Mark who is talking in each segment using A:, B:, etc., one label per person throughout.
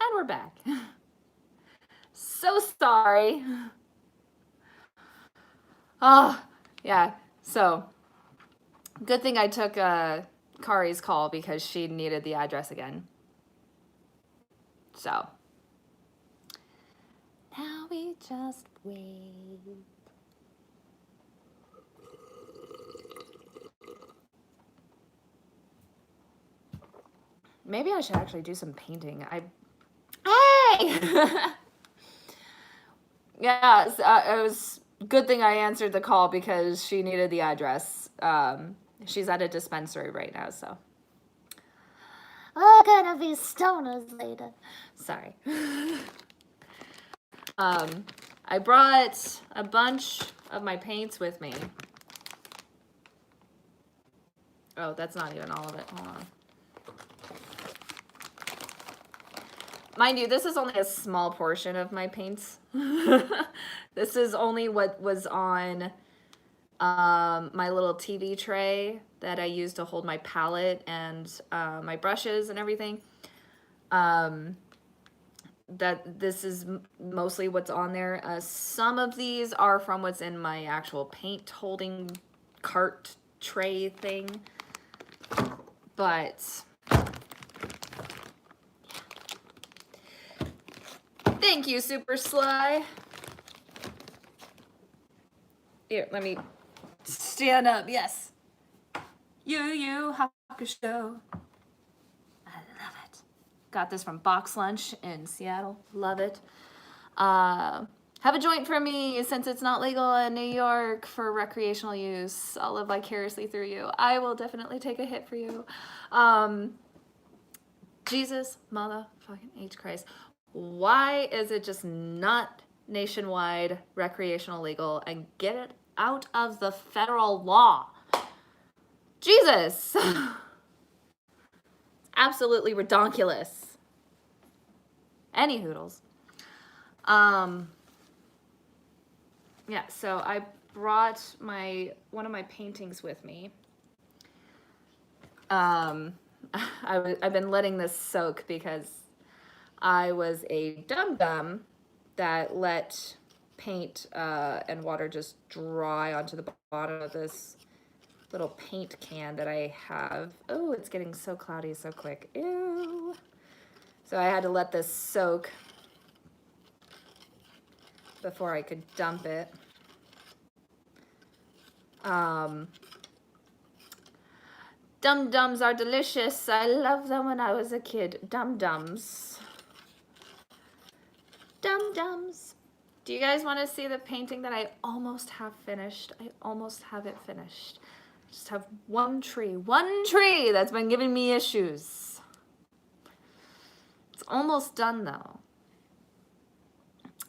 A: And we're back. So sorry. Oh, yeah. So, good thing I took Kari's call because she needed the address again. So, now we just wait. Maybe I should actually do some painting. Hey! Yeah, it was a good thing I answered the call because she needed the address. She's at a dispensary right now, so. We're gonna be stoners later. Sorry. I brought a bunch of my paints with me. Oh, that's not even all of it. Hold on. Mind you, this is only a small portion of my paints. This is only what was on my little TV tray that I use to hold my palette and my brushes and everything. That this is mostly what's on there. Some of these are from what's in my actual paint holding cart tray thing. But thank you, Super Sly. Here, let me stand up. Yes. You Hakusho. I love it. Got this from Box Lunch in Seattle. Love it. Have a joint for me since it's not legal in New York for recreational use. I'll live vicariously through you. I will definitely take a hit for you. Jesus, motherfucking H Christ. Why is it just not nationwide recreational legal and get it out of the federal law? Jesus. Absolutely redonkulous. Any hoodles. Yeah, so I brought one of my paintings with me. I've been letting this soak because I was a dum-dum that let paint and water just dry onto the bottom of this little paint can that I have. Oh, it's getting so cloudy so quick. Ew. So I had to let this soak before I could dump it. Dum-dums are delicious. I loved them when I was a kid. Dum-dums. Dum-dums. Do you guys want to see the painting that I almost have finished? I almost have it finished. Just have one tree that's been giving me issues. It's almost done though.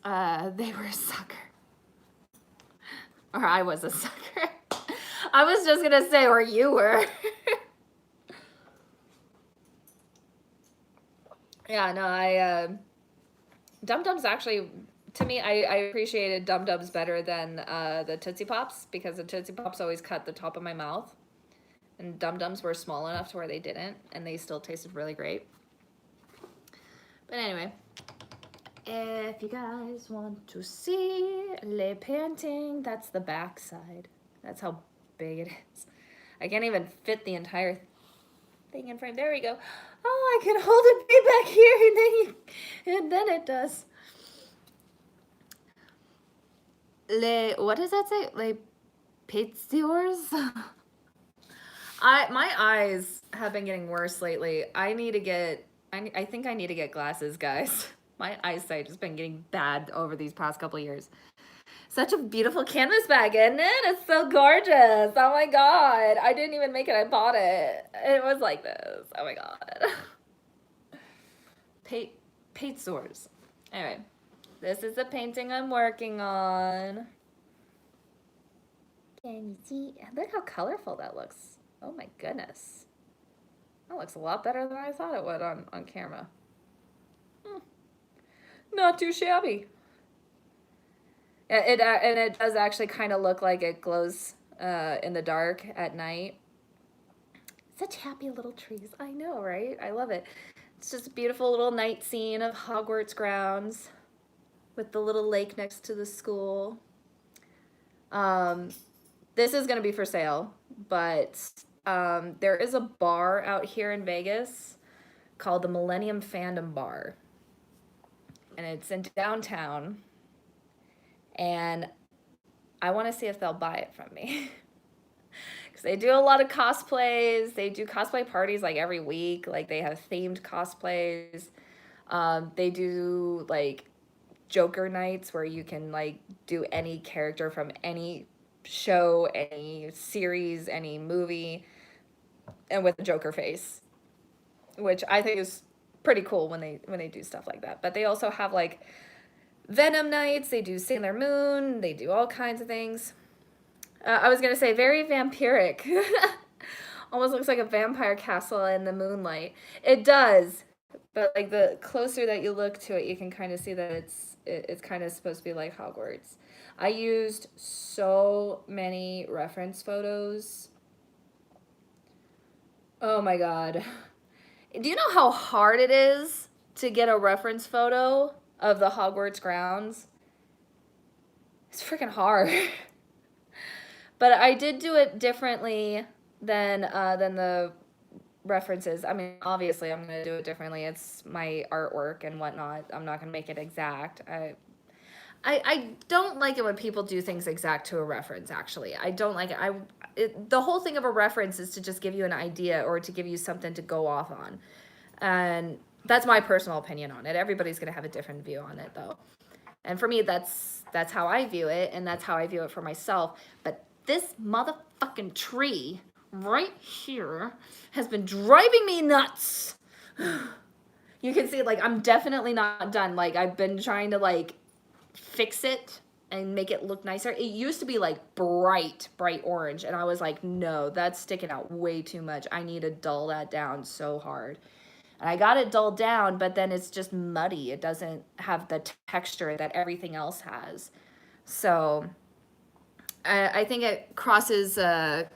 A: They were a sucker. Or I was a sucker. I was just gonna say, or you were. Yeah, no, Dum-Dums actually, to me, I appreciated Dum-Dums better than the Tootsie Pops because the Tootsie Pops always cut the top of my mouth. And Dum-Dums were small enough to where they didn't, and they still tasted really great. But anyway, if you guys want to see Le Painting, that's the back side. That's how big it is. I can't even fit the entire thing in frame. There we go. Oh, I can hold it way back here, and then it does. What does that say? Les Pizziors? My eyes have been getting worse lately. I think I need to get glasses, guys. My eyesight has been getting bad over these past couple of years. Such a beautiful canvas bag, isn't it? It's so gorgeous. Oh my god. I didn't even make it. I bought it. It was like this. Oh my god. Pizziors. Anyway, this is the painting I'm working on. Can you see? Look how colorful that looks. Oh my goodness. That looks a lot better than I thought it would on camera. Not too shabby. And it does actually kind of look like it glows in the dark at night. Such happy little trees. I know, right? I love it. It's just a beautiful little night scene of Hogwarts grounds with the little lake next to the school. This is going to be for sale, but there is a bar out here in Vegas called the Millennium Fandom Bar. And it's in downtown. And I want to see if they'll buy it from me. Because they do a lot of cosplays. They do cosplay parties like every week. Like they have themed cosplays. They do like Joker nights where you can like do any character from any show, any series, any movie, and with a Joker face, which I think is pretty cool when they do stuff like that. But they also have like Venom nights. They do Sailor Moon. They do all kinds of things. I was gonna say very vampiric. Almost looks like a vampire castle in the moonlight. It does, but like the closer that you look to it, you can kind of see that it's kind of supposed to be like Hogwarts. I used so many reference photos. Oh my god. Do you know how hard it is to get a reference photo of the Hogwarts grounds? It's freaking hard. But I did do it differently than the references. I mean, obviously, I'm going to do it differently. It's my artwork and whatnot. I'm not going to make it exact. I don't like it when people do things exact to a reference, actually. I don't like it. The whole thing of a reference is to just give you an idea or to give you something to go off on. And that's my personal opinion on it. Everybody's going to have a different view on it, though. And for me, that's how I view it, and that's how I view it for myself. But this motherfucking tree right here has been driving me nuts. You can see, like, I'm definitely not done. Like, I've been trying to, like, fix it and make it look nicer. It used to be, like, bright orange, and I was like, no, that's sticking out way too much. I need to dull that down so hard. And I got it dulled down, but then it's just muddy. It doesn't have the texture that everything else has. So I think it crosses let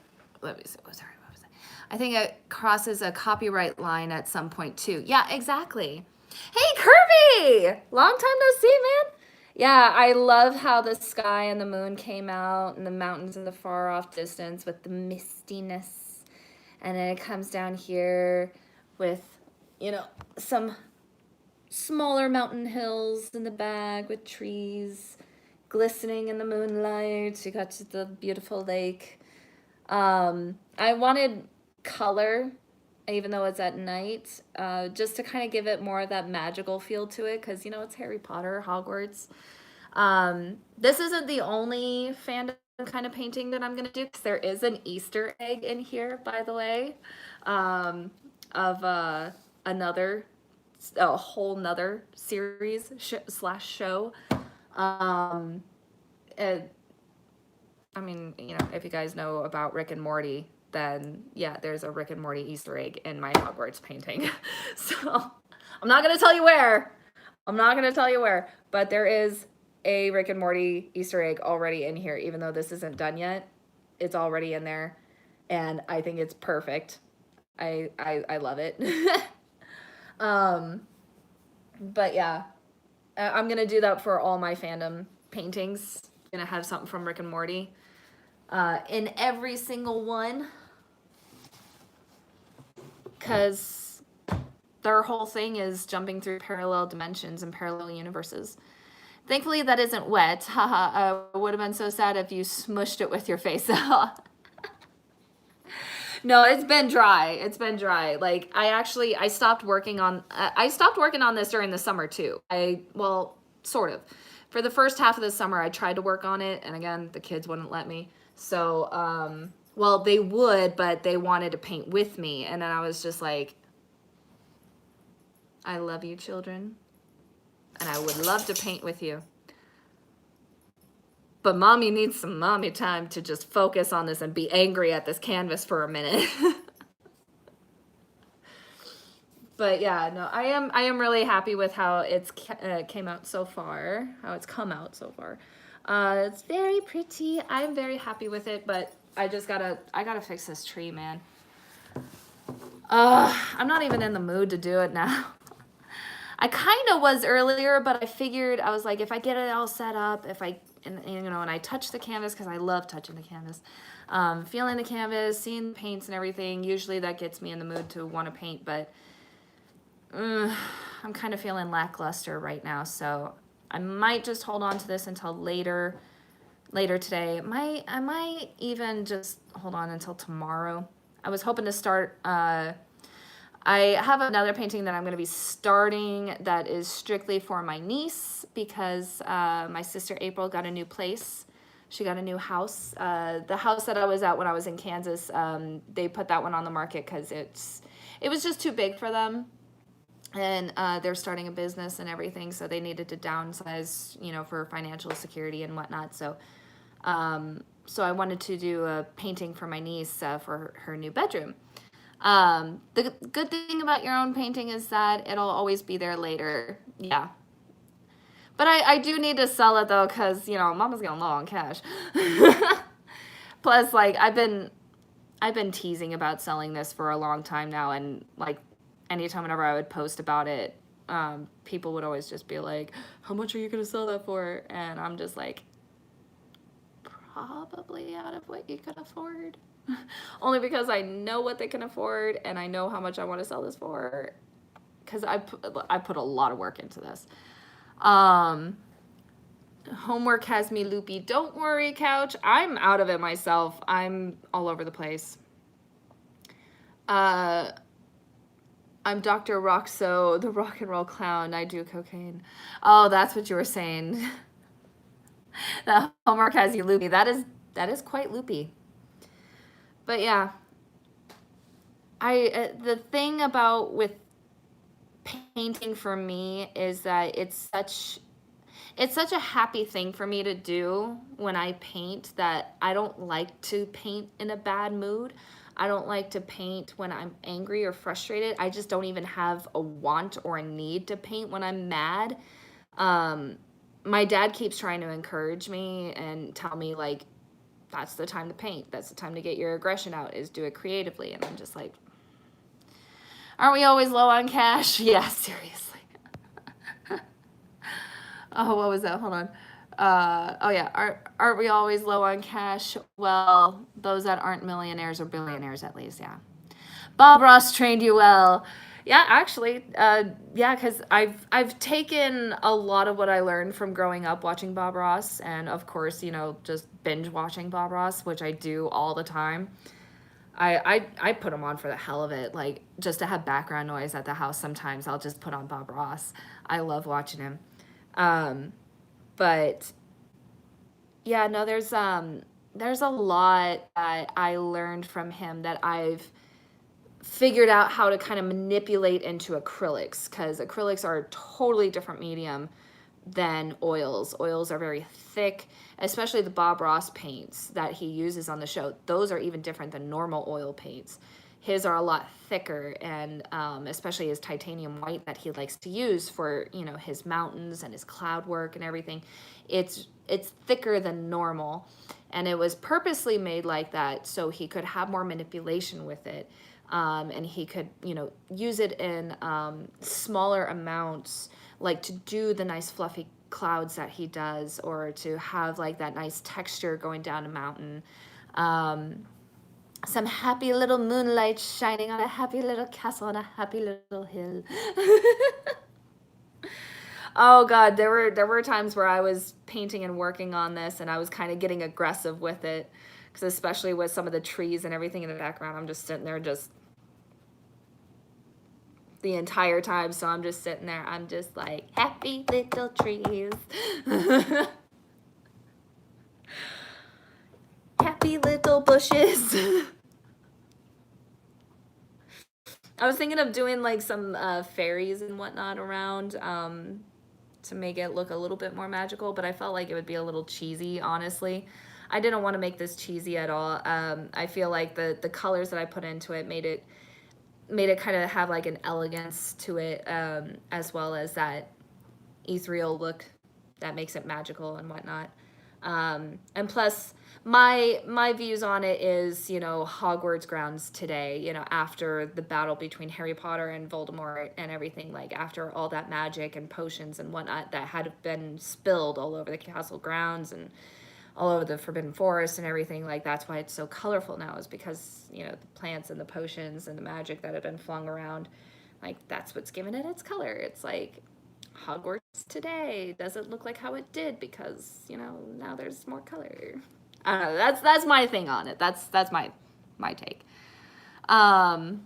A: me see. Oh, sorry, what was it? I think it crosses a copyright line at some point too. Yeah, exactly. Hey, Kirby! Long time no see, man. Yeah, I love how the sky and the moon came out and the mountains in the far off distance with the mistiness. And then it comes down here with, you know, some smaller mountain hills in the back with trees glistening in the moonlight. You got to the beautiful lake. I wanted color, even though it's at night, just to kind of give it more of that magical feel to it, because, you know, it's Harry Potter, Hogwarts. This isn't the only fandom kind of painting that I'm going to do, because there is an Easter egg in here, by the way, of a whole nother series / show. I mean, you know, if you guys know about Rick and Morty, then yeah, there's a Rick and Morty Easter egg in my Hogwarts painting. So I'm not going to tell you where. But there is a Rick and Morty Easter egg already in here, even though this isn't done yet. It's already in there, and I think it's perfect. I love it. But yeah, I'm gonna do that for all my fandom paintings. Gonna have something from Rick and Morty in every single one, because their whole thing is jumping through parallel dimensions and parallel universes. Thankfully, that isn't wet. Haha, it would have been so sad if you smushed it with your face. No, it's been dry. Like, I stopped working on this during the summer too. Well, sort of. For the first half of the summer, I tried to work on it, and again, the kids wouldn't let me. So, well, they would, but they wanted to paint with me, and then I was just like, I love you, children, and I would love to paint with you. But mommy needs some mommy time to just focus on this and be angry at this canvas for a minute. But yeah, no, I am really happy with how it's come out so far. It's very pretty. I'm very happy with it, but I gotta fix this tree, man. I'm not even in the mood to do it now. I kind of was earlier, but I figured I was like, if I get it all set up, and I touch the canvas because I love touching the canvas, feeling the canvas, seeing the paints and everything. Usually that gets me in the mood to want to paint, but I'm kind of feeling lackluster right now, so I might just hold on to this until later today. I might even just hold on until tomorrow. I was hoping to start. I have another painting that I'm going to be starting that is strictly for my niece because my sister April got a new place. She got a new house. The house that I was at when I was in Kansas, they put that one on the market because it was just too big for them. And they're starting a business and everything, so they needed to downsize, for financial security and whatnot. So I wanted to do a painting for my niece for her new bedroom. The good thing about your own painting is that it'll always be there later. Yeah. But I do need to sell it though, because, mama's getting low on cash. Plus, like, I've been teasing about selling this for a long time now, and like anytime whenever I would post about it, people would always just be like, how much are you going to sell that for? And I'm just like, probably out of what you could afford. Only because I know what they can afford and I know how much I want to sell this for, because I put a lot of work into this. Homework has me loopy. Don't worry, couch. I'm out of it myself. I'm all over the place. I'm Dr. Roxo, the rock and roll clown. I do cocaine. Oh, that's what you were saying. The homework has you loopy. That is quite loopy. But yeah, the thing about with painting for me is that it's such a happy thing for me to do when I paint, that I don't like to paint in a bad mood. I don't like to paint when I'm angry or frustrated. I just don't even have a want or a need to paint when I'm mad. My dad keeps trying to encourage me and tell me, like, that's the time to paint. That's the time to get your aggression out, is do it creatively. And I'm just like, aren't we always low on cash? Yeah, seriously. Oh, what was that? Hold on. Oh yeah, aren't we always low on cash? Well, those that aren't millionaires or billionaires, at least, yeah. Bob Ross trained you well. Yeah, actually, yeah, because I've taken a lot of what I learned from growing up watching Bob Ross, and of course, just binge watching Bob Ross, which I do all the time. I put him on for the hell of it, like just to have background noise at the house. Sometimes I'll just put on Bob Ross. I love watching him. But yeah, no, there's a lot that I learned from him that I've figured out how to kind of manipulate into acrylics, because acrylics are a totally different medium than oils. Oils are very thick, especially the Bob Ross paints that he uses on the show. Those are even different than normal oil paints. His are a lot thicker, and especially his titanium white that he likes to use for his mountains and his cloud work and everything. It's thicker than normal, and it was purposely made like that so he could have more manipulation with it, and he could use it in smaller amounts, like to do the nice fluffy clouds that he does, or to have like that nice texture going down a mountain. Some happy little moonlight shining on a happy little castle on a happy little hill. Oh God, there were times where I was painting and working on this, and I was kind of getting aggressive with it, because especially with some of the trees and everything in the background, I'm just sitting there just the entire time. So I'm just sitting there. I'm just like, happy little trees. Happy little bushes. I was thinking of doing like some fairies and whatnot around to make it look a little bit more magical, but I felt like it would be a little cheesy, honestly. I didn't want to make this cheesy at all. I feel like the colors that I put into it made it kind of have like an elegance to it, as well as that ethereal look that makes it magical and whatnot. And plus, my views on it is, you know, Hogwarts grounds today, you know, after the battle between Harry Potter and Voldemort and everything, like after all that magic and potions and whatnot that had been spilled all over the castle grounds and all over the Forbidden Forest and everything, like that's why it's so colorful now, is because, you know, the plants and the potions and the magic that had been flung around, like that's what's given it its color. It's like Hogwarts today doesn't look like how it did because, you know, now there's more color. I don't know. That's my thing on it. That's my take. Um,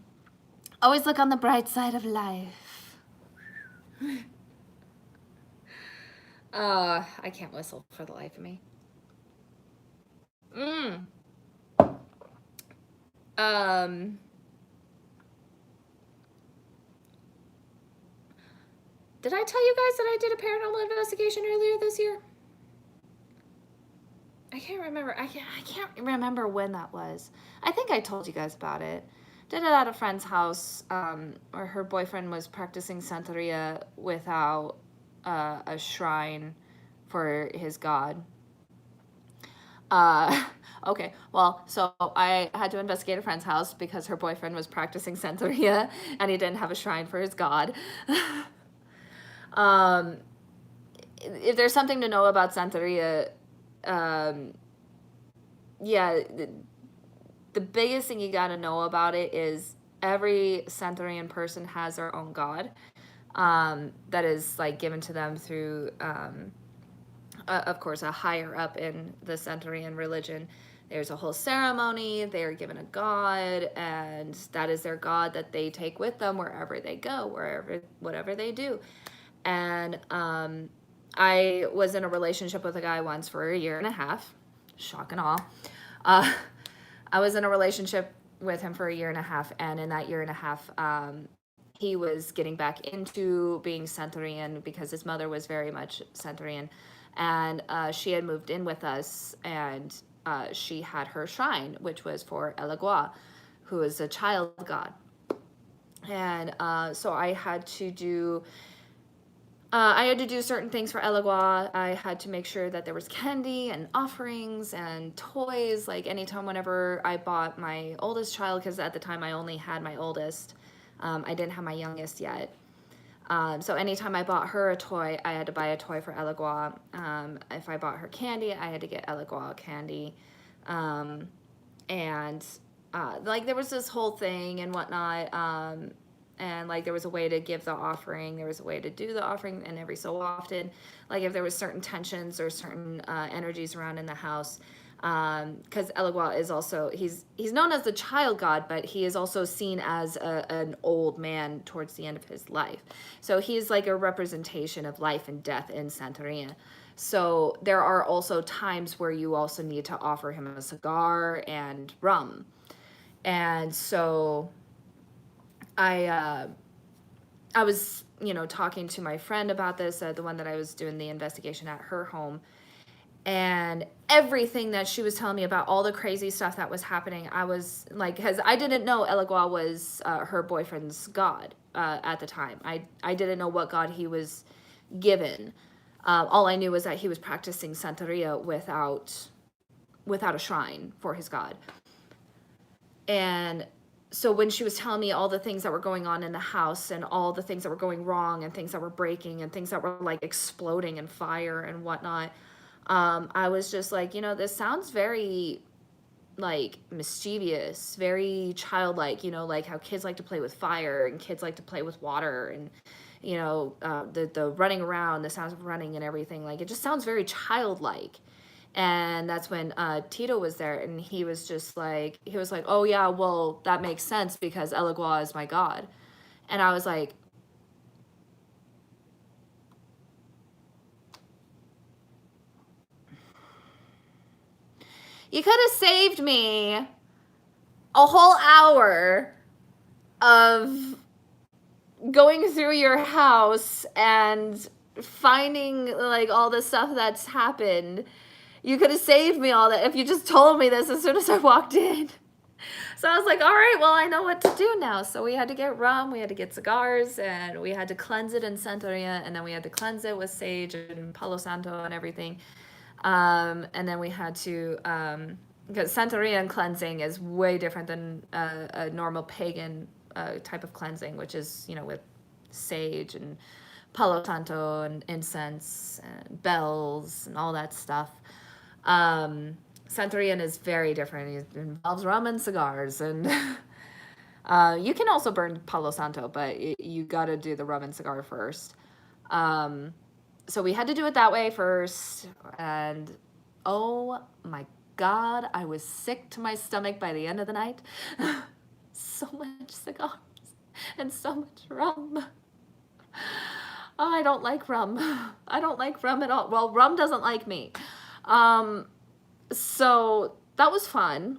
A: Always look on the bright side of life. I can't whistle for the life of me. Um, did I tell you guys that I did a paranormal investigation earlier this year? I can't remember. I can't remember when that was. I think I told you guys about it. Did it at a friend's house, where her boyfriend was practicing Santeria without a shrine for his god. Okay, well, so I had to investigate a friend's house because her boyfriend was practicing Santeria and he didn't have a shrine for his god. um, if there's something to know about Santeria, yeah, the biggest thing you got to know about it is every Santerian person has their own god, that is like given to them through, of course, a higher up in the Santerian religion. There's a whole ceremony. They are given a god, and that is their god that they take with them wherever they go, whatever they do. And I was in a relationship with a guy once for a year and a half. Shock and awe. I was in a relationship with him for a year and a half, and in that year and a half, he was getting back into being Santerian because his mother was very much Santerian, and she had moved in with us, and she had her shrine, which was for Elegua, who is a child god. And so I had to do certain things for Elegua. I had to make sure that there was candy and offerings and toys. Like anytime, whenever I bought my oldest child, because at the time I only had my oldest, I didn't have my youngest yet. So anytime I bought her a toy, I had to buy a toy for Elegua. If I bought her candy, I had to get Elegua candy. And like there was this whole thing and whatnot. And like there was a way to give the offering, there was a way to do the offering, and every so often, like if there was certain tensions or certain energies around in the house, because Elegua is also, he's known as the child god, but he is also seen as an old man towards the end of his life. So he's like a representation of life and death in Santeria. So there are also times where you also need to offer him a cigar and rum. And so I was, you know, talking to my friend about this, the one that I was doing the investigation at her home, and everything that she was telling me about all the crazy stuff that was happening, I was like, because I didn't know Elegua was her boyfriend's god at the time. I didn't know what god he was given. All I knew was that he was practicing Santeria without a shrine for his god. And so when she was telling me all the things that were going on in the house and all the things that were going wrong and things that were breaking and things that were like exploding in fire and whatnot, I was just like, you know, this sounds very like mischievous, very childlike, you know, like how kids like to play with fire and kids like to play with water and, you know, the running around, the sounds of running and everything. Like it just sounds very childlike. And that's when Tito was there, and he was like, oh yeah, well, that makes sense because Elegua is my god. And I was like, you could have saved me a whole hour of going through your house and finding like all the stuff that's happened. You could have saved me all that if you just told me this as soon as I walked in. So I was like, all right, well, I know what to do now. So we had to get rum, we had to get cigars, and we had to cleanse it in Santeria, and then we had to cleanse it with sage and Palo Santo and everything. And then we had to, because Santeria cleansing is way different than a normal pagan type of cleansing, which is, with sage and Palo Santo and incense and bells and all that stuff. Santorian is very different. It involves rum and cigars, and you can also burn Palo Santo, but you got to do the rum and cigar first. So we had to do it that way first, and oh my God, I was sick to my stomach by the end of the night. So much cigars and so much rum. Oh, I don't like rum. I don't like rum at all. Well, rum doesn't like me. So that was fun.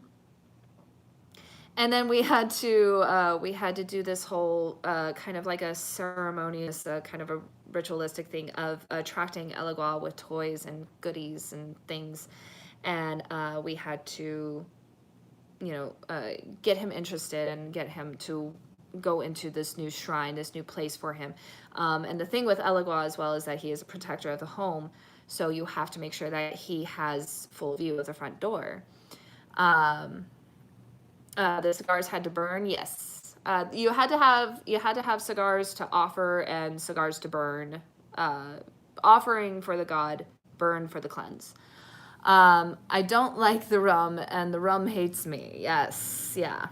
A: And then we had to do this whole kind of like a ceremonious, kind of a ritualistic thing of attracting Elegua with toys and goodies and things. And we had to, get him interested and get him to go into this new shrine, this new place for him. And the thing with Elegua as well is that he is a protector of the home. So you have to make sure that he has full view of the front door. The cigars had to burn, yes. You had to have cigars to offer and cigars to burn. Offering for the god, burn for the cleanse. I don't like the rum, and the rum hates me. Yes, yeah.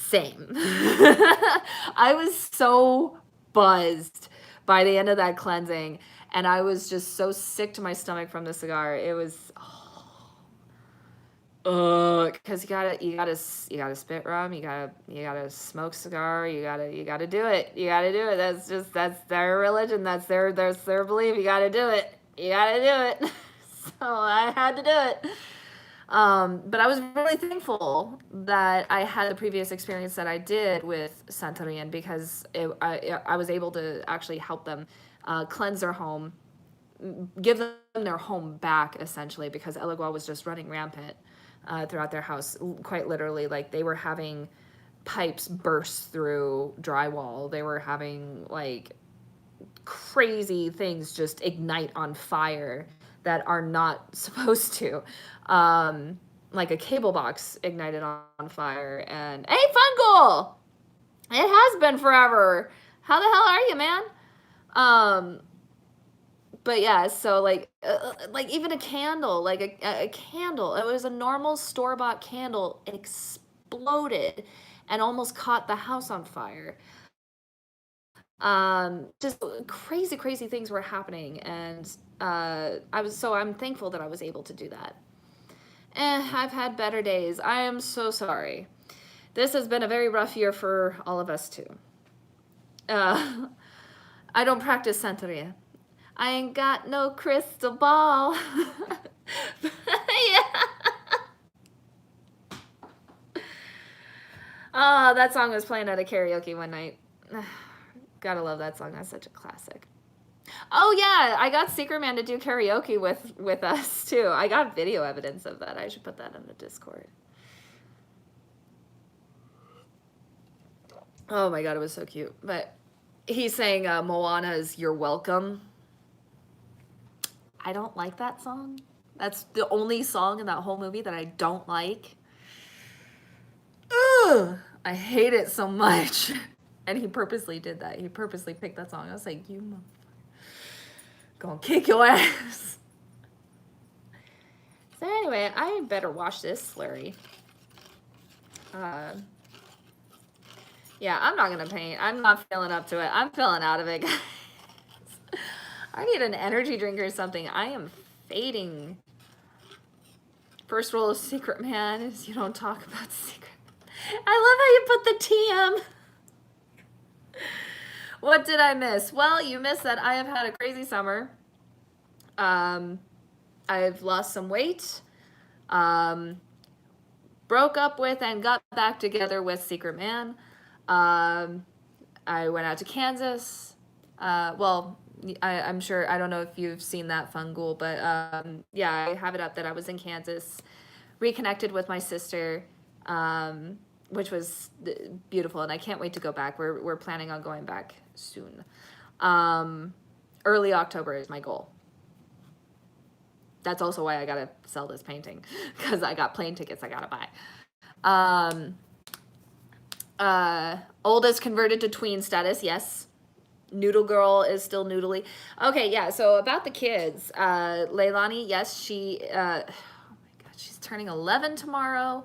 A: Same. I was so buzzed by the end of that cleansing, and I was just so sick to my stomach from the cigar. It was, because you gotta spit rum, you gotta smoke cigar, you gotta do it. That's their religion, that's their belief. You gotta do it. So I had to do it. But I was really thankful that I had the previous experience that I did with Santorian, because I was able to actually help them cleanse their home, give them their home back, essentially, because Elegua was just running rampant throughout their house, quite literally. Like, they were having pipes burst through drywall. They were having, like, crazy things just ignite on fire that are not supposed to. Like a cable box ignited on fire. And hey, Fungal! It has been forever. How the hell are you, man? But yeah, so like even a candle, like a candle. It was a normal store-bought candle, exploded and almost caught the house on fire. Just crazy things were happening, and I'm thankful that I was able to do that. I've had better days. I am so sorry. This has been a very rough year for all of us too. I don't practice Santeria. I ain't got no crystal ball. Yeah. Oh, that song was playing at a karaoke one night. Gotta love that song. That's such a classic. Oh yeah, I got Secret Man to do karaoke with us too. I got video evidence of that. I should put that in the Discord. Oh my god, it was so cute. But he sang Moana's "You're Welcome." I don't like that song. That's the only song in that whole movie that I don't like. Ugh, I hate it so much. And he purposely did that. He purposely picked that song. I was like, you motherfucker. Gonna kick your ass. So anyway, I better wash this slurry. Yeah, I'm not gonna paint. I'm not feeling up to it. I'm feeling out of it, guys. I need an energy drink or something. I am fading. First rule of Secret Man is you don't talk about Secret. I love how you put the TM. What did I miss? Well, you missed that I have had a crazy summer. I've lost some weight. Broke up with and got back together with Secret Man. I went out to Kansas. I'm sure, I don't know if you've seen that, Fungal, but yeah, I have it up that I was in Kansas, reconnected with my sister, which was beautiful, and I can't wait to go back. We're planning on going back soon. Early October is my goal. That's also why I gotta sell this painting, because I got plane tickets I gotta buy. Oldest converted to tween status, yes. Noodle girl is still noodly. Okay, yeah, so about the kids. Leilani, yes, she, oh my God, she's turning 11 tomorrow.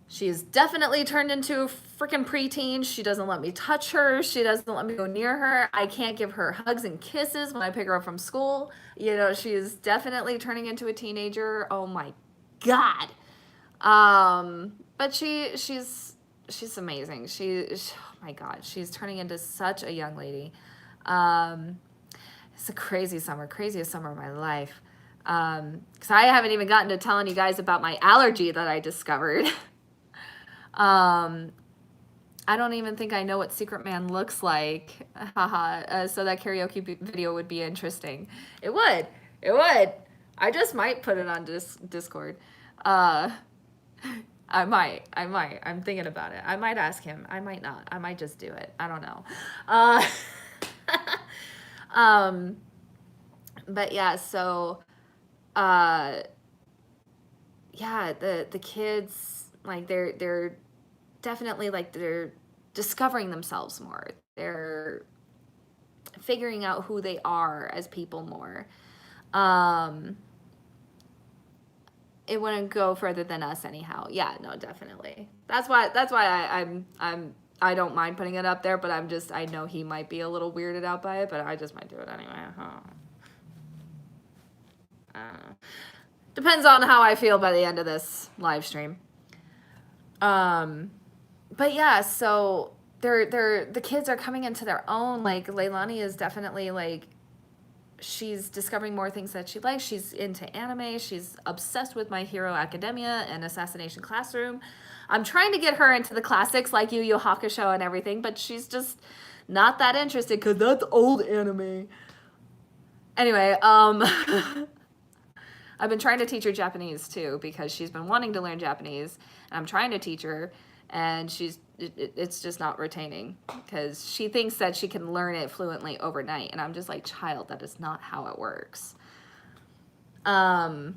A: She is definitely turned into a freaking preteen. She doesn't let me touch her. She doesn't let me go near her. I can't give her hugs and kisses when I pick her up from school. You know, she is definitely turning into a teenager. Oh my God. But she's amazing. Oh my God, she's turning into such a young lady. It's a crazy summer, craziest summer of my life. Because I haven't even gotten to telling you guys about my allergy that I discovered. I don't even think I know what Secret Man looks like. Haha. So that karaoke video would be interesting. It would. It would. I just might put it on Discord. I might. I'm thinking about it. I might ask him. I might not. I might just do it. I don't know. But yeah, so yeah, the kids, like, they're definitely, like, they're discovering themselves more. They're figuring out who they are as people more. It wouldn't go further than us anyhow. Yeah, no, definitely. That's why I don't mind putting it up there, but I know he might be a little weirded out by it, but I just might do it anyway. Depends on how I feel by the end of this live stream. But yeah, so the kids are coming into their own. Like, Leilani is definitely, like, she's discovering more things that she likes. She's into anime. She's obsessed with My Hero Academia and Assassination Classroom. I'm trying to get her into the classics like Yu Yu Hakusho and everything, but she's just not that interested because that's old anime. Anyway, I've been trying to teach her Japanese too, because she's been wanting to learn Japanese, and I'm trying to teach her, and it's just not retaining, because she thinks that she can learn it fluently overnight, and I'm just like, child, that is not how it works. And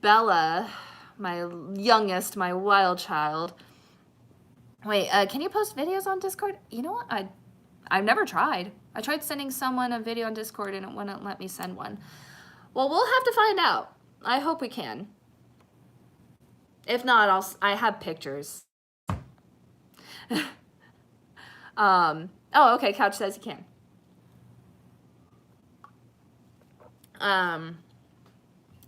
A: Bella, my youngest, my wild child. Wait, can you post videos on Discord? You know what? I've never tried. I tried sending someone a video on Discord, and it wouldn't let me send one. Well, we'll have to find out. I hope we can. If not, I have pictures. Oh, okay, Couch says he can.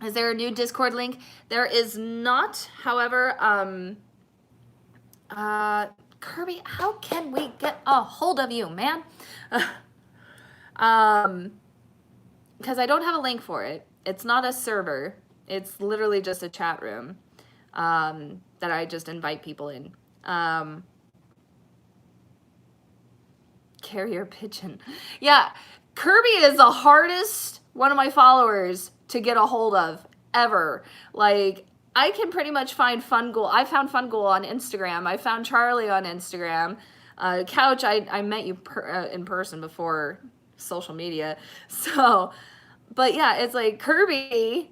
A: Is there a new Discord link? There is not. However, Kirby, how can we get a hold of you, man? Because I don't have a link for it. It's not a server. It's literally just a chat room that I just invite people in. Carrier pigeon. Yeah, Kirby is the hardest one of my followers to get a hold of ever. Like, I can pretty much find Fungul. I found Fungul on Instagram. I found Charlie on Instagram. Couch, I met you in person before social media. So, but yeah, it's like Kirby,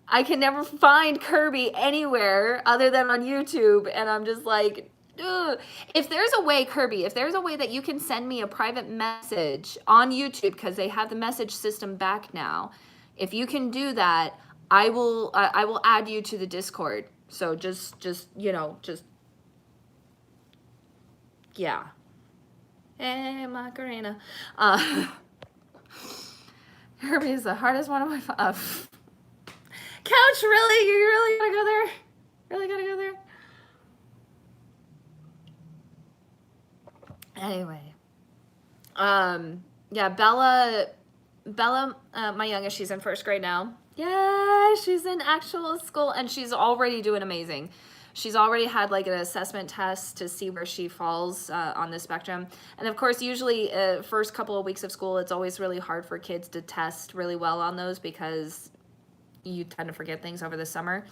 A: I can never find Kirby anywhere other than on YouTube. And I'm just like, ugh. If there's a way, Kirby, if there's a way that you can send me a private message on YouTube, because they have the message system back now, if you can do that, I will add you to the Discord. So just you know, just yeah. Hey, Macarena. Kirby is the hardest one of my Couch, really? You really gotta go there? Really gotta go there? Anyway, yeah, Bella, my youngest, she's in first grade now. Yeah, she's in actual school, and she's already doing amazing. She's already had, like, an assessment test to see where she falls on the spectrum. And of course, usually first couple of weeks of school, it's always really hard for kids to test really well on those, because you tend to forget things over the summer.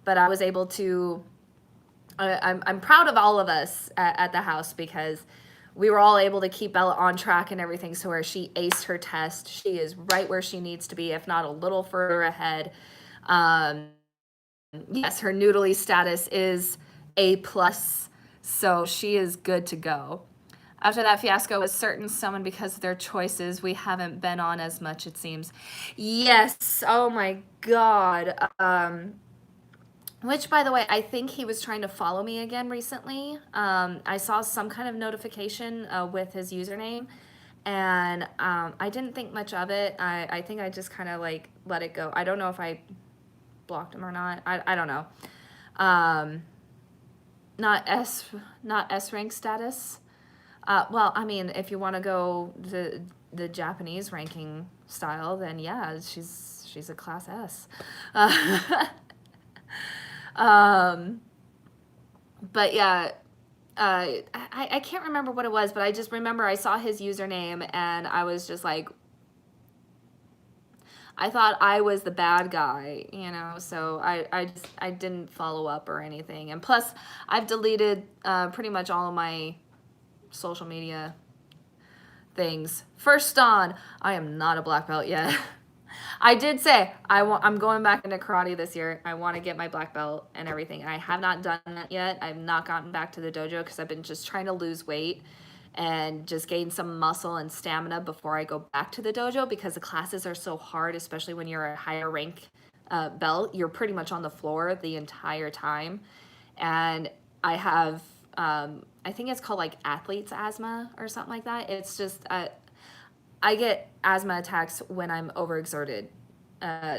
A: But I was able to, I'm proud of all of us at the house, because we were all able to keep Bella on track and everything, so where she aced her test. She is right where she needs to be, if not a little further ahead. Yes, her noodly status is A plus, so she is good to go. After that fiasco with certain someone because of their choices, we haven't been on as much, it seems. Yes, oh my god. Which, by the way, I think he was trying to follow me again recently. I saw some kind of notification with his username, and I didn't think much of it. I think I just kind of like let it go. I don't know if I blocked him or not. I don't know. Not S rank status. Well, I mean, if you want to go the Japanese ranking style, then yeah, she's a class S. But yeah, I can't remember what it was, but I just remember I saw his username and I was just like, I thought I was the bad guy, you know, so I didn't follow up or anything. And plus, I've deleted pretty much all of my social media things. First on, I am not a black belt yet. I did say I'm going back into karate this year. I want to get my black belt and everything. I have not done that yet. I've not gotten back to the dojo because I've been just trying to lose weight and just gain some muscle and stamina before I go back to the dojo, because the classes are so hard, especially when you're a higher rank belt. You're pretty much on the floor the entire time. And I have, I think it's called like athlete's asthma or something like that. It's just, I get asthma attacks when I'm overexerted.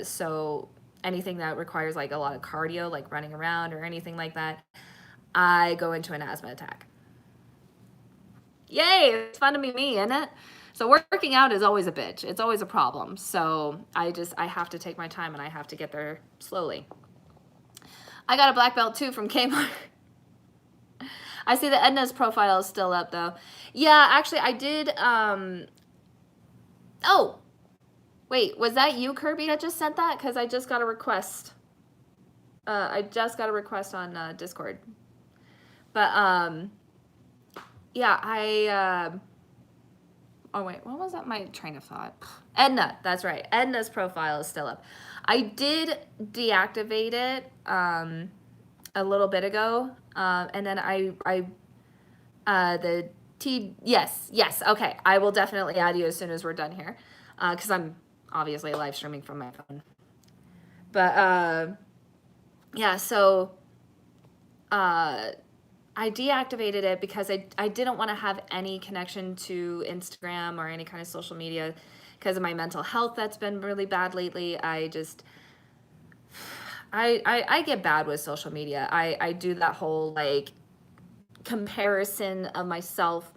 A: So anything that requires like a lot of cardio, like running around or anything like that, I go into an asthma attack. Yay, it's fun to be me, isn't it? So working out is always a bitch. It's always a problem. So I have to take my time and I have to get there slowly. I got a black belt too from Kmart. I see that Edna's profile is still up though. Yeah, actually I did, oh, wait, was that you, Kirby, that just sent that? Because I just got a request. I just got a request on Discord. But, yeah, oh, wait, what was that? My train of thought. Edna, that's right. Edna's profile is still up. I did deactivate it a little bit ago. And then yes, okay. I will definitely add you as soon as we're done here. Because I'm obviously live streaming from my phone. But, yeah, so I deactivated it because I didn't want to have any connection to Instagram or any kind of social media because of my mental health that's been really bad lately. I get bad with social media. I do that whole like comparison of myself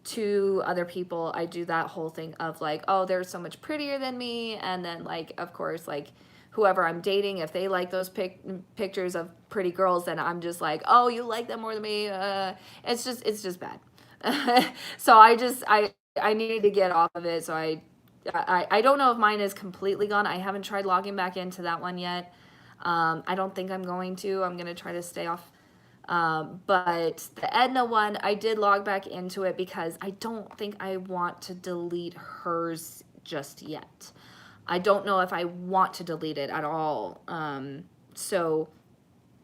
A: to other people. I do that whole thing of like, oh, they're so much prettier than me, and then like of course like whoever I'm dating, if they like those pictures of pretty girls, then I'm just like, oh, you like them more than me. It's just bad. So I needed to get off of it. So I don't know if mine is completely gone. I haven't tried logging back into that one yet. I don't think I'm going to. I'm going to try to stay off. But the Edna one, I did log back into it because I don't think I want to delete hers just yet. I don't know if I want to delete it at all. So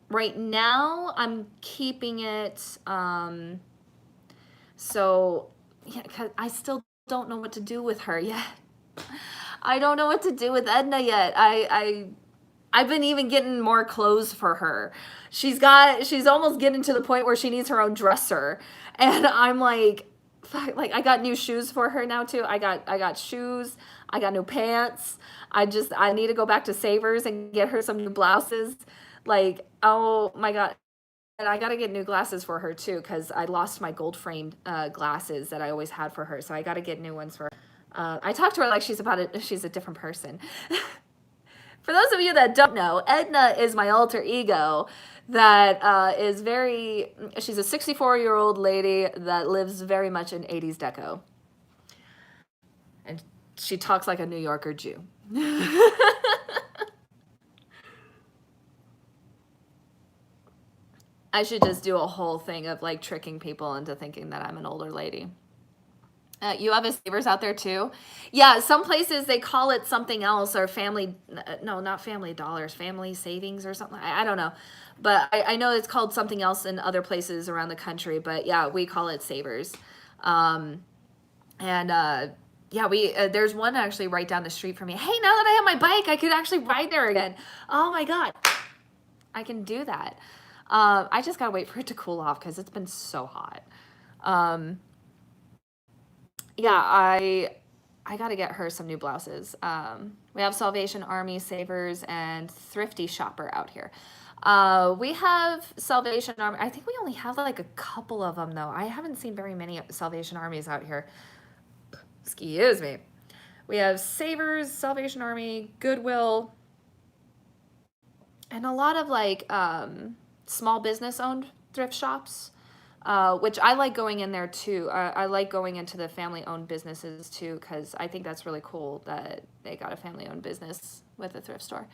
A: right now I'm keeping it. So yeah, 'cause I still don't know what to do with her yet. I don't know what to do with Edna yet. I've been even getting more clothes for her. She's almost getting to the point where she needs her own dresser. And I'm like I got new shoes for her now too. I got shoes. I got new pants. I need to go back to Savers and get her some new blouses. Like, oh my God. And I got to get new glasses for her too, because I lost my gold framed glasses that I always had for her. So I got to get new ones for her. I talked to her like she's a different person. For those of you that don't know, Edna is my alter ego that is she's a 64-year-old lady that lives very much in 80s deco. And she talks like a New Yorker Jew. I should just do a whole thing of like tricking people into thinking that I'm an older lady. You have a savers out there too? Yeah, some places they call it something else, or family, no, not family dollars, family savings or something. I don't know. But I know it's called something else in other places around the country. But yeah, we call it savers. Um, and yeah, there's one actually right down the street from me. Hey, now that I have my bike, I could actually ride there again. Oh my God, I can do that. I just gotta wait for it to cool off because it's been so hot. Um, yeah, I gotta get her some new blouses. We have Salvation Army, Savers, and Thrifty Shopper out here. We have Salvation Army. I think we only have like a couple of them though. I haven't seen very many Salvation Armies out here. Excuse me. We have Savers, Salvation Army, Goodwill, and a lot of like small business owned thrift shops. Which I like going in there too. I like going into the family-owned businesses too, because I think that's really cool that they got a family-owned business with a thrift store.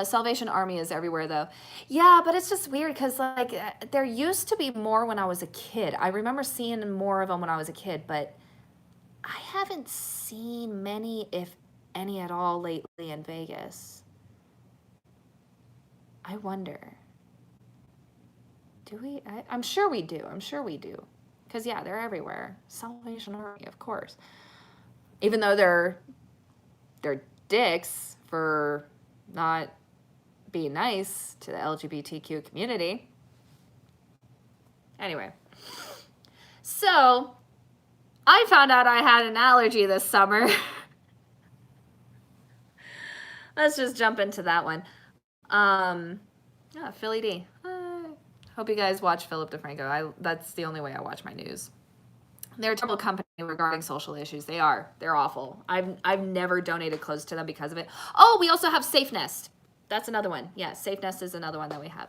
A: Salvation Army is everywhere though. Yeah, but it's just weird because like there used to be more when I was a kid. I remember seeing more of them when I was a kid, but I haven't seen many, if any at all, lately in Vegas. I wonder. Do we? I'm sure we do. I'm sure we do. Because, yeah, they're everywhere. Salvation Army, of course. Even though they're dicks for not being nice to the LGBTQ community. Anyway. So, I found out I had an allergy this summer. Let's just jump into that one. Yeah, Philly D. Hope you guys watch Philip DeFranco. That's the only way I watch my news. They're a terrible company regarding social issues. They are. They're awful. I've never donated clothes to them because of it. Oh, we also have Safe Nest. That's another one. Yeah, Safe Nest is another one that we have.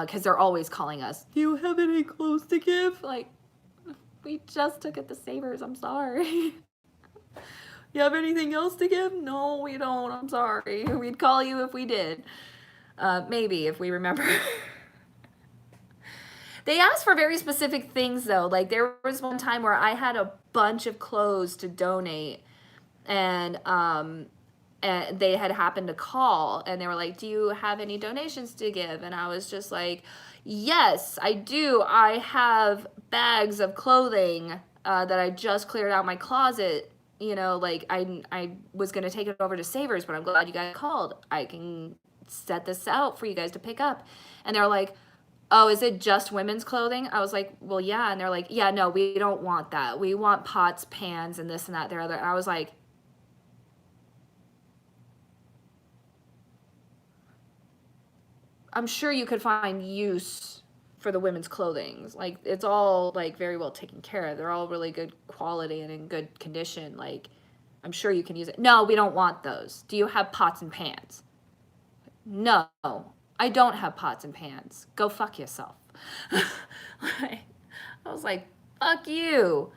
A: Because they're always calling us. Do you have any clothes to give? Like, we just took it to Savers. I'm sorry. You have anything else to give? No, we don't. I'm sorry. We'd call you if we did. Maybe if we remember. They asked for very specific things though. Like there was one time where I had a bunch of clothes to donate, and they had happened to call, and they were like, "Do you have any donations to give?" And I was just like, "Yes, I do. I have bags of clothing that I just cleared out my closet. You know, like I was gonna take it over to Savers, but I'm glad you guys called. I can set this out for you guys to pick up." And they were like, "Oh, is it just women's clothing?" I was like, "Well, yeah." And they're like, "Yeah, no, we don't want that. We want pots, pans, and this and that, the other." And I was like, I'm sure you could find use for the women's clothing. Like, it's all, like, very well taken care of. They're all really good quality and in good condition. Like, I'm sure you can use it. No, we don't want those. Do you have pots and pans? No, I don't have pots and pans. Go fuck yourself. I was like, fuck you.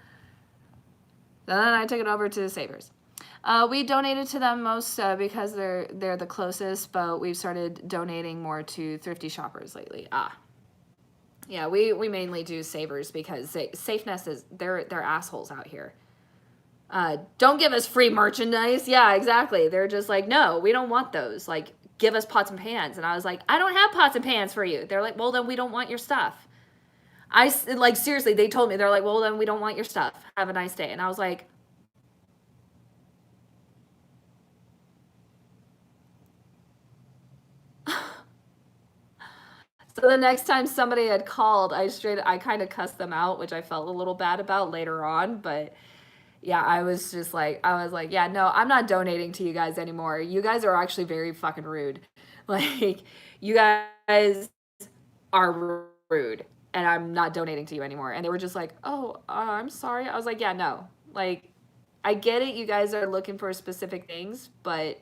A: Then I took it over to the Savers. We donated to them most because they're the closest, but we've started donating more to Thrifty Shoppers lately. Yeah, we mainly do Savers because Safe Nest is they're assholes out here. Don't give us free merchandise. Yeah, exactly. They're just like, no, we don't want those. Like, give us pots and pans. And I was like, I don't have pots and pans for you. They're like, well, then we don't want your stuff. Like, seriously, they told me, they're like, well, then we don't want your stuff. Have a nice day. And I was like, so the next time somebody had called, I kind of cussed them out, which I felt a little bad about later on. But yeah, I was like, yeah, no, I'm not donating to you guys anymore. You guys are actually very fucking rude. Like, you guys are rude, and I'm not donating to you anymore. And they were just like, oh, I'm sorry. I was like, yeah, no. Like, I get it. You guys are looking for specific things, but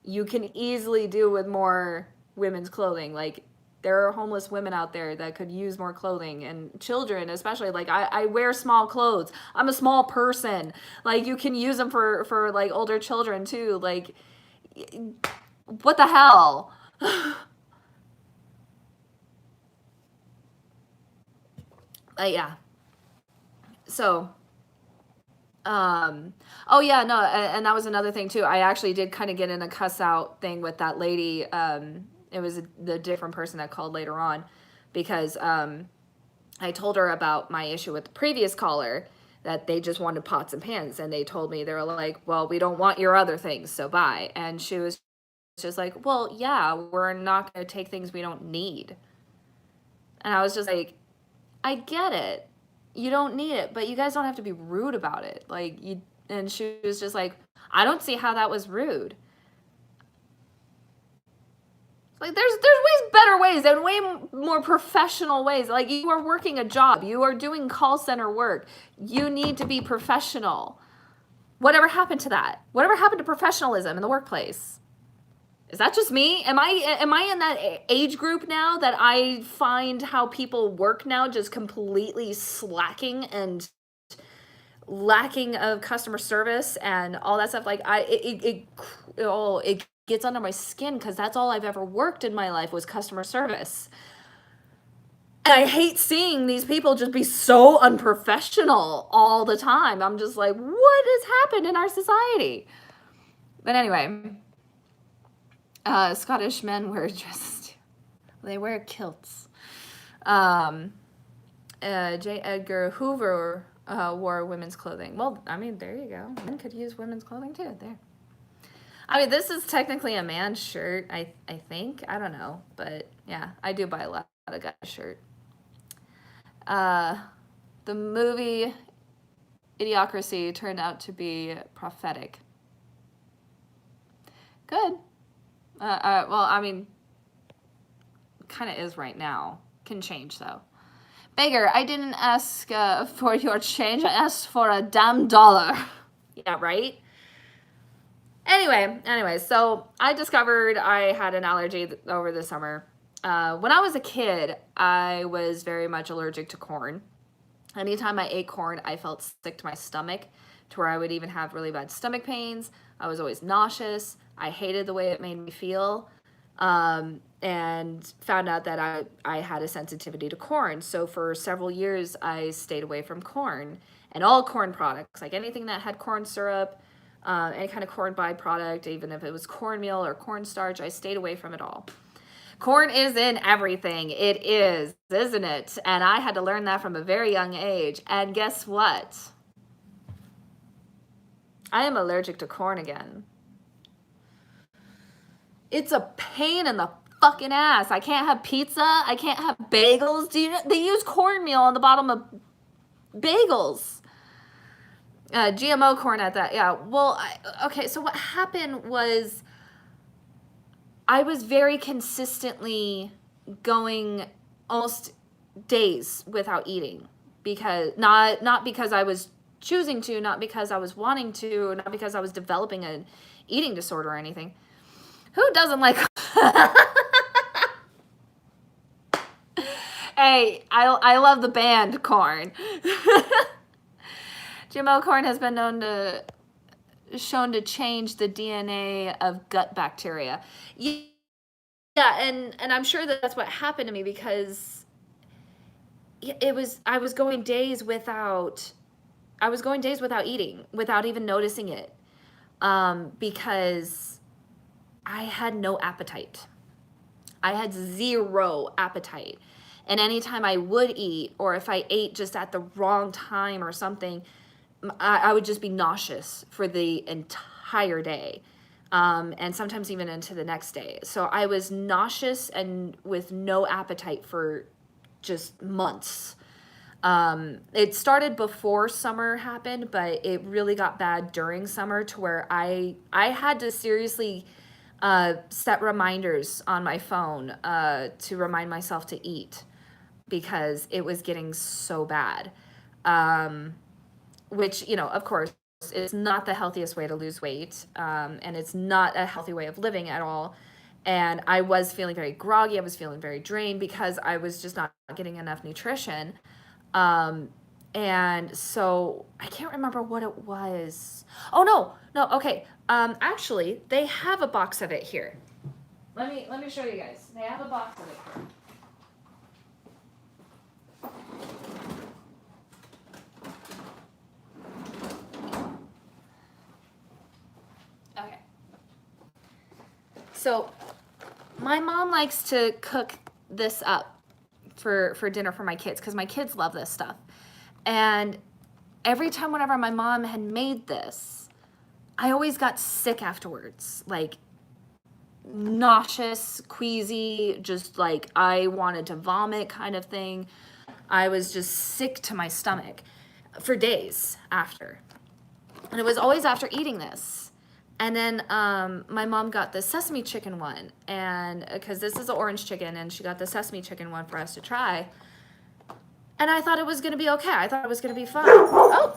A: you can easily do with more women's clothing. Like, there are homeless women out there that could use more clothing, and children especially. Like, I wear small clothes. I'm a small person. Like, you can use them for like older children too. Like, what the hell? Yeah. So, oh yeah, no, and that was another thing too. I actually did kind of get in a cuss out thing with that lady. It was the different person that called later on, because I told her about my issue with the previous caller, that they just wanted pots and pans, and they told me, they were like, well, we don't want your other things, so bye. And she was just like, well, yeah, we're not going to take things we don't need. And I was just like, I get it. You don't need it, but you guys don't have to be rude about it. Like, you, and she was just like, I don't see how that was rude. Like, there's ways, better ways, and way more professional ways. Like, you are working a job, you are doing call center work. You need to be professional. Whatever happened to that? Whatever happened to professionalism in the workplace? Is that just me? Am I in that age group now that I find how people work now just completely slacking and lacking of customer service and all that stuff? Like, it gets under my skin, because that's all I've ever worked in my life was customer service. And I hate seeing these people just be so unprofessional all the time. I'm just like, what has happened in our society? But anyway, Scottish men wear just, they wear kilts. J. Edgar Hoover wore women's clothing. Well, I mean, there you go. Men could use women's clothing too. There. I mean, this is technically a man's shirt, I think. I don't know. But yeah, I do buy a lot of guys' shirt. The movie Idiocracy turned out to be prophetic. Good. Well, I mean, kind of is right now. Can change, though. Beggar, I didn't ask for your change. I asked for a damn dollar. Yeah, right? Anyway, so I discovered I had an allergy over the summer. When I was a kid, I was very much allergic to corn. Anytime I ate corn, I felt sick to my stomach, to where I would even have really bad stomach pains. I was always nauseous. I hated the way it made me feel, and found out that I had a sensitivity to corn. So for several years, I stayed away from corn and all corn products, like anything that had corn syrup, any kind of corn byproduct, even if it was cornmeal or cornstarch, I stayed away from it all. Corn is in everything. It is, isn't it? And I had to learn that from a very young age. And guess what? I am allergic to corn again. It's a pain in the fucking ass. I can't have pizza. I can't have bagels. They use cornmeal on the bottom of bagels. GMO corn at that. Yeah. Well, okay. So what happened was, I was very consistently going almost days without eating, because not because I was choosing to, not because I was wanting to, not because I was developing an eating disorder or anything. Who doesn't like Hey, I love the band Korn. GMO corn has been shown to change the DNA of gut bacteria. Yeah, and I'm sure that that's what happened to me, because I was going days without eating, without even noticing it, because I had no appetite. I had zero appetite. And anytime I would eat, or if I ate just at the wrong time or something, I would just be nauseous for the entire day, and sometimes even into the next day. So I was nauseous and with no appetite for just months. It started before summer happened, but it really got bad during summer, to where I had to seriously set reminders on my phone to remind myself to eat, because it was getting so bad. Which, of course, is not the healthiest way to lose weight, and it's not a healthy way of living at all. And I was feeling very groggy. I was feeling very drained, because I was just not getting enough nutrition. And so I can't remember what it was. Oh, no, okay. Actually, they have a box of it here. Let me show you guys. They have a box of it here. So my mom likes to cook this up for dinner for my kids because my kids love this stuff. And every time whenever my mom had made this, I always got sick afterwards. Like nauseous, queasy, just like I wanted to vomit kind of thing. I was just sick to my stomach for days after. And it was always after eating this. And then my mom got the sesame chicken one, and because this is the orange chicken, and she got the sesame chicken one for us to try. And I thought it was going to be okay. I thought it was going to be fun. Oh!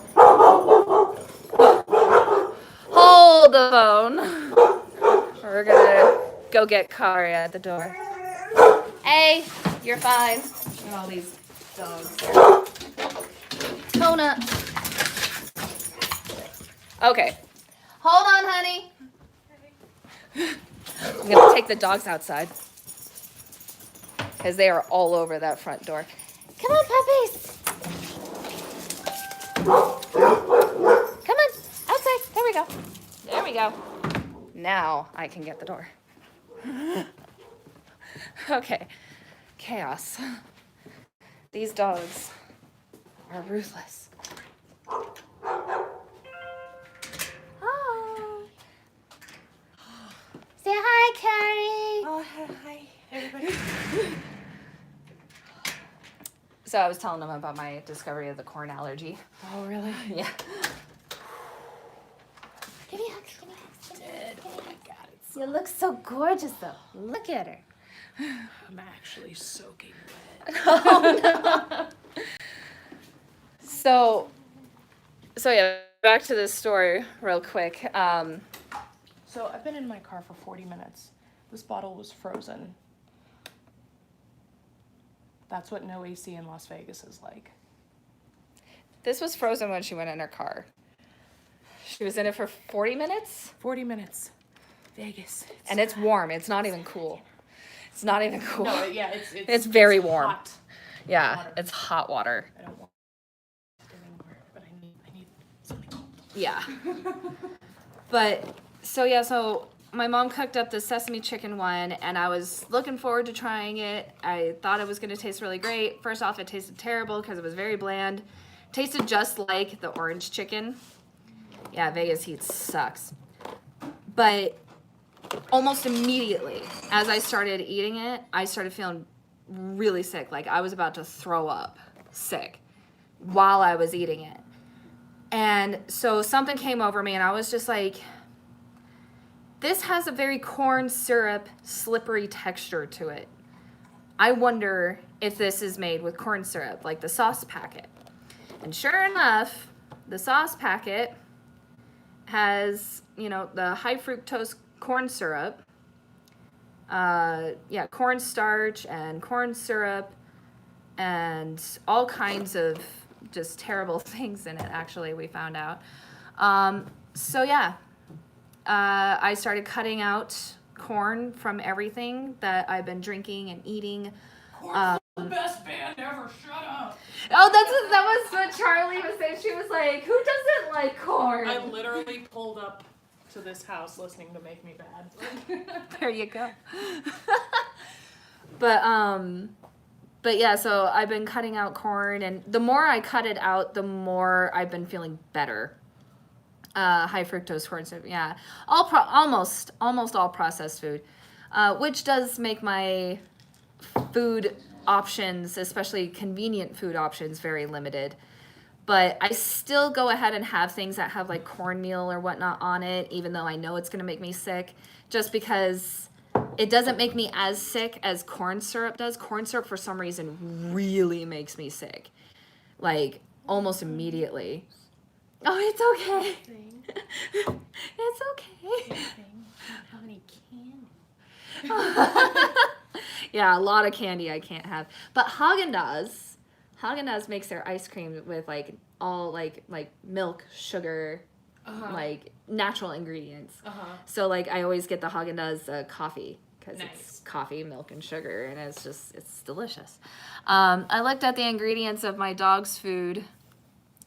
A: Hold the phone. We're going to go get Kari at the door. Hey, you're fine. Look at all these dogs. Kona. Okay. Hold on, honey. I'm going to take the dogs outside because they are all over that front door. Come on, puppies. Come on, outside. There we go. There we go. Now I can get the door. Okay. Chaos. These dogs are ruthless. Oh. Say hi, Carrie.
B: Oh, hi, everybody.
A: So I was telling them about my discovery of the corn allergy.
B: Oh, really?
A: Yeah.
B: Give me hugs, give me hugs. Did. Oh my God, it's
A: You look so gorgeous, though. Look at her.
B: I'm actually soaking wet.
A: Oh, no. So yeah, back to this story real quick.
B: So I've been in my car for 40 minutes. This bottle was frozen. That's what no AC in Las Vegas is like.
A: This was frozen when she went in her car. She was in it for 40 minutes?
B: 40 minutes. Vegas.
A: And it's warm. It's not even cool. It's not even cool.
B: No, yeah,
A: It's very warm.
B: Hot.
A: Yeah,
B: Water.
A: it's hot water.
B: I don't want it anymore, but I need something cold.
A: Yeah. But, so my mom cooked up the sesame chicken one, and I was looking forward to trying it. I thought it was going to taste really great. First off, it tasted terrible because it was very bland. Tasted just like the orange chicken. Yeah, Vegas heat sucks. But almost immediately, as I started eating it, I started feeling really sick. Like I was about to throw up sick while I was eating it. And so something came over me, and I was just like, this has a very corn syrup, slippery texture to it. I wonder if this is made with corn syrup, like the sauce packet. And sure enough, the sauce packet has, the high fructose corn syrup, cornstarch and corn syrup, and all kinds of just terrible things in it, actually, we found out. I started cutting out corn from everything that I've been drinking and eating.
B: Corn's the best band ever, shut up!
A: Oh, that was what Charlie was saying. She was like, who doesn't like corn?
B: I literally pulled up to this house listening to Make Me Bad.
A: There you go. But yeah, so I've been cutting out corn, and the more I cut it out, the more I've been feeling better. High fructose corn syrup, yeah. Almost all processed food, which does make my food options, especially convenient food options, very limited. But I still go ahead and have things that have like cornmeal or whatnot on it, even though I know it's going to make me sick, just because it doesn't make me as sick as corn syrup does. Corn syrup, for some reason, really makes me sick, like almost immediately. Oh, it's okay. It's okay.
B: How many candy?
A: Yeah, a lot of candy I can't have. But Haagen-Dazs makes their ice cream with like all like milk, sugar, like natural ingredients. So like I always get the Haagen-Dazs coffee because it's coffee, milk, and sugar, and it's delicious. I looked at the ingredients of my dog's food.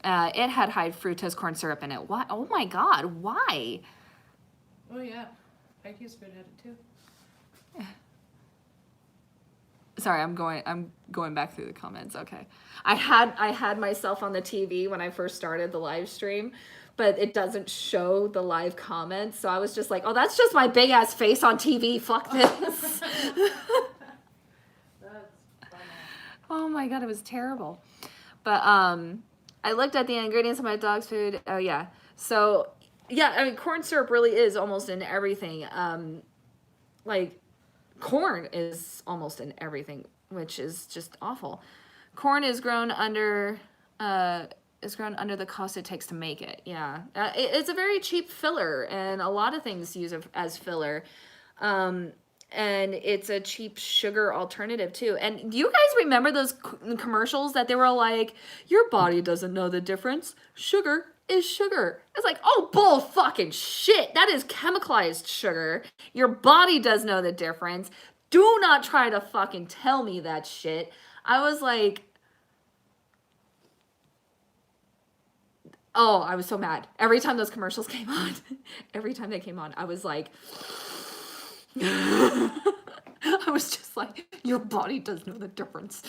A: It had high fructose corn syrup in it. Why? Oh my God! Why?
B: Oh yeah, Ikey's food had it too.
A: Sorry, I'm going back through the comments. Okay. I had myself on the TV when I first started the live stream, but it doesn't show the live comments. So I was just like, "Oh, that's just my big ass face on TV. Fuck this."
B: That's funny.
A: Oh my god, it was terrible. But I looked at the ingredients of my dog's food. Oh yeah. So yeah, I mean corn syrup really is almost in everything. Like corn is almost in everything, which is just awful. Corn is grown under the cost it takes to make it. Yeah, it's a very cheap filler, and a lot of things use it as filler. And it's a cheap sugar alternative too. And do you guys remember those commercials that they were like, "Your body doesn't know the difference. Sugar is sugar." It's like, oh, bull fucking shit. That is chemicalized sugar. Your body does know the difference. Do not try to fucking tell me that shit. I was like, oh, I was so mad. Every time those commercials came on, every time they came on, I was like, I was just like, your body does know the difference.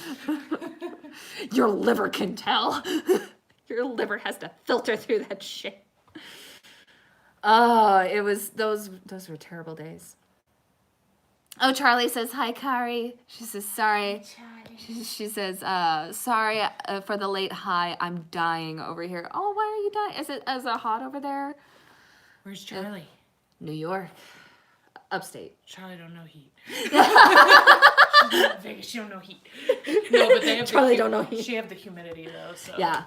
A: Your liver can tell. Your liver has to filter through that shit. Oh, it was those were terrible days. Oh, Charlie says hi, Kari. She says sorry. She says sorry for the late hi. I'm dying over here. Oh, why are you dying? Is it hot over there?
B: Where's Charlie?
A: New York, upstate.
B: Charlie don't know heat. She's not in Vegas. She don't know heat. No, but they have
A: Charlie don't know heat.
B: She have the humidity though, so
A: yeah,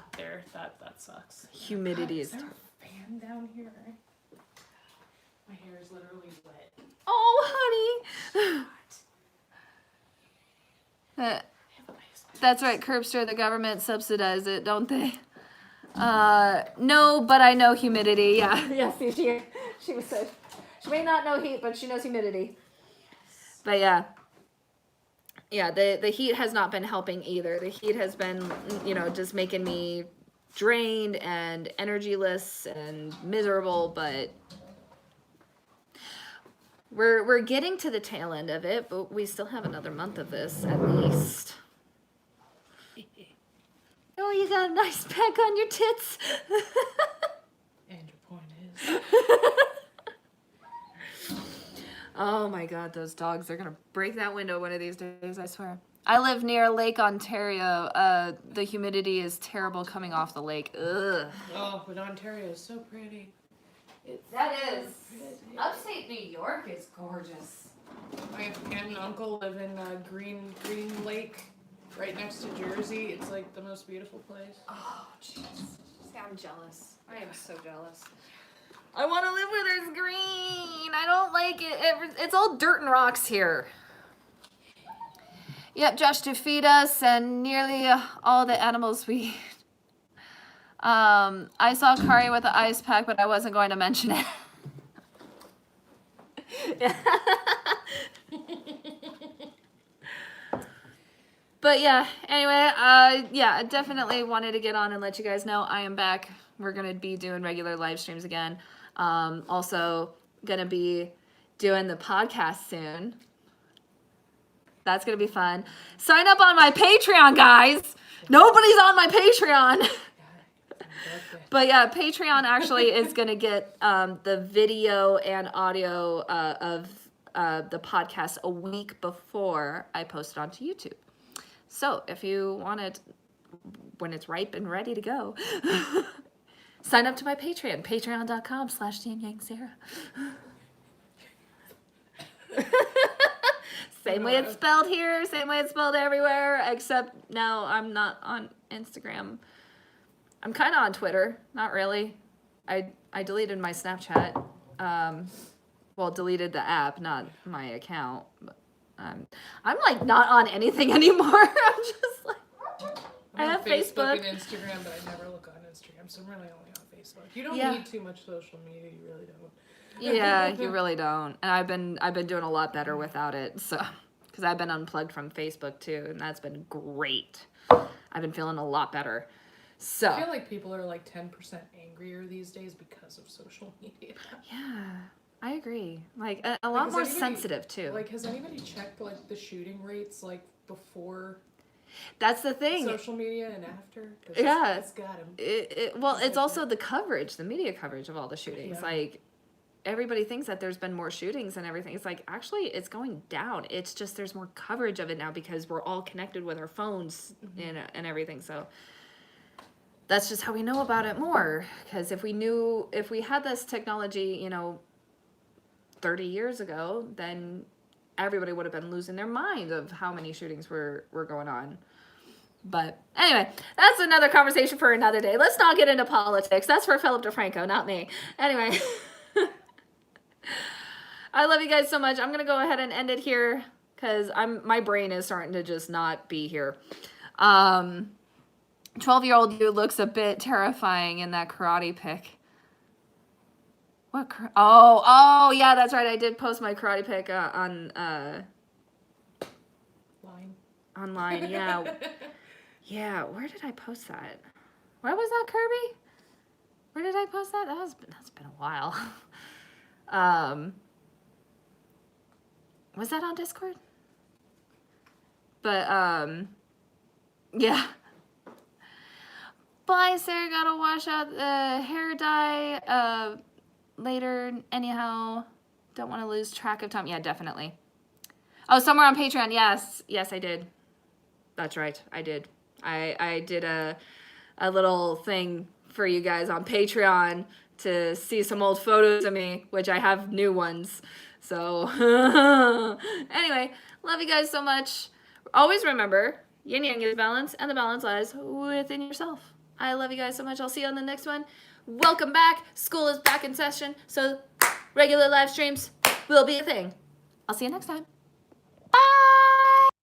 B: that sucks.
A: Humidity is.
B: Is there a fan down here? My hair is literally wet.
A: Oh, honey. That's right, Curbster. The government subsidize it, don't they? No, but I know humidity. Yeah, yeah. See, she was said she may not know heat, but she knows humidity. But yeah, the heat has not been helping either. The heat has been, just making me drained and energyless and miserable. But we're getting to the tail end of it, but we still have another month of this at least. Oh, you got a nice peck on your tits.
B: And your point is.
A: Oh my god, those dogs are gonna break that window one of these days, I swear. I live near Lake Ontario. The humidity is terrible coming off the lake. Ugh.
B: Oh, but Ontario is so pretty.
A: That is. Upstate New York is gorgeous.
B: My aunt and uncle live in Green Lake, right next to Jersey. It's like the most beautiful place.
A: Oh, jeez. I'm jealous. I am so jealous. I want to live where there's green. I don't like it. It's all dirt and rocks here. Yep, Josh to feed us and nearly all the animals we... I saw Kari with the ice pack, but I wasn't going to mention it. But yeah, anyway, I definitely wanted to get on and let you guys know I am back. We're going to be doing regular live streams again. Also going to be doing the podcast soon. That's going to be fun. Sign up on my Patreon, guys. Nobody's on my Patreon. But yeah, Patreon actually is going to get the video and audio of the podcast a week before I post it onto YouTube. So if you want it when it's ripe and ready to go, sign up to my Patreon, patreon.com/Yinyangsara. Same way it's spelled here, same way it's spelled everywhere, except now I'm not on Instagram. I'm kind of on Twitter, not really. I deleted my Snapchat. Deleted the app, not my account. But I'm like not on anything anymore. I'm just like I have Facebook
B: and Instagram, but I never look on Instagram, so I'm really only on Facebook. You don't need too much social media, you really don't.
A: Yeah, you really don't. And I've been doing a lot better without it. So, because I've been unplugged from Facebook too, and that's been great. I've been feeling a lot better. So
B: I feel like people are like 10% angrier these days because of social media.
A: Yeah, I agree. Like a lot more sensitive too.
B: Like, has anybody checked like the shooting rates like before?
A: That's the thing.
B: Social media and after.
A: Yeah.
B: It's got 'em.
A: It's also the coverage, the media coverage of all the shootings.
B: Yeah.
A: Like everybody thinks that there's been more shootings and everything. It's like actually it's going down. It's just there's more coverage of it now because we're all connected with our phones and everything. So that's just how we know about it more. Because if we had this technology, you know, 30 years ago, then everybody would have been losing their mind of how many shootings were going on. But anyway, that's another conversation for another day. Let's not get into politics. That's for Philip DeFranco, not me. Anyway, I love you guys so much. I'm going to go ahead and end it here because my brain is starting to just not be here. 12-year-old you looks a bit terrifying in that karate pic. What? Oh, yeah, that's right. I did post my karate pic online. Yeah. Yeah, where did I post that? Where was that, Kirby? Where did I post that? That's been a while. Was that on Discord? But yeah. Bye, Sarah. Gotta wash out the hair dye later. Anyhow, don't want to lose track of time. Yeah, definitely. Oh, somewhere on Patreon. Yes, I did. That's right, I did. I did a little thing for you guys on Patreon to see some old photos of me, which I have new ones. So anyway, love you guys so much. Always remember, yin yang is balance, and the balance lies within yourself. I love you guys so much. I'll see you on the next one. Welcome back. School is back in session, so regular live streams will be a thing. I'll see you next time. Bye.